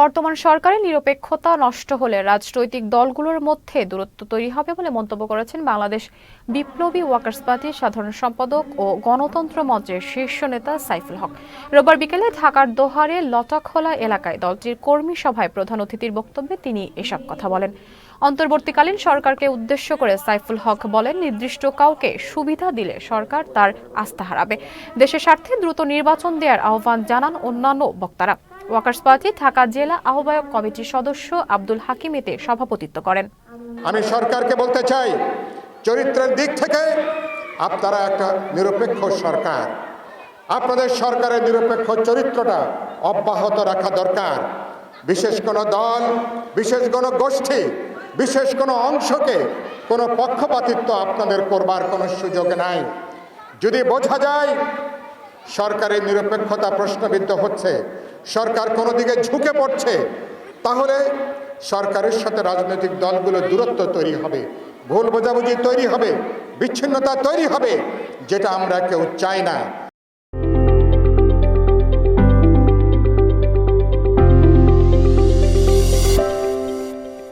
বর্তমান সরকারের নিরপেক্ষতা নষ্ট হলে রাজনৈতিক দলগুলোর মধ্যে দূরত্ব তৈরি হবে বলে মন্তব্য করেছেন বাংলাদেশ বিপ্লবী ওয়ার্কার্স পার্টির সাধারণ সম্পাদক ও গণতন্ত্র মঞ্চের শীর্ষ নেতা সাইফুল হক। রোববার বিকেলে ঢাকার দোহারে লটাখোলা এলাকায় দলটির কর্মী সভায় প্রধান অতিথির বক্তব্যে তিনি এসব কথা বলেন। অন্তর্বর্তীকালীন সরকারকে উদ্দেশ্য করে সাইফুল হক বলেন, নির্দিষ্ট কাউকে সুবিধা দিলে সরকার তার আস্থা হারাবে। দেশের স্বার্থে দ্রুত নির্বাচন দেওয়ার আহ্বান জানান অন্যান্য বক্তারা। ওয়ার্কার্স পার্টি ঢাকা জেলা আহ্বায়ক কমিটির সদস্য আব্দুল হাকিম এতে সভাপতিত্ব করেন। আমি সরকারকে বলতে চাই, চরিত্রের দিক থেকে আপনারা একটা নিরপেক্ষ সরকার। আপনাদের সরকারের নিরপেক্ষ চরিত্রটা অব্যাহত রাখা দরকার। বিশেষ কোনো দল, বিশেষ কোনো গোষ্ঠী, বিশেষ কোনো অংশকে কোনো পক্ষপাতিত্ব আপনাদের করবার কোনো সুযোগ নাই। যদি বোঝা যায় সরকারের নিরপেক্ষতা প্রশ্নবিদ্ধ হচ্ছে, সরকার কোনো দিকে ঝুঁকে পড়ছে, তাহলে সরকারের সাথে রাজনৈতিক দলগুলো দূরত্ব তৈরি হবে, ভুল বোঝাবুঝি তৈরি হবে, বিচ্ছিন্নতা তৈরি হবে, যেটা আমরা কেউ চাই না।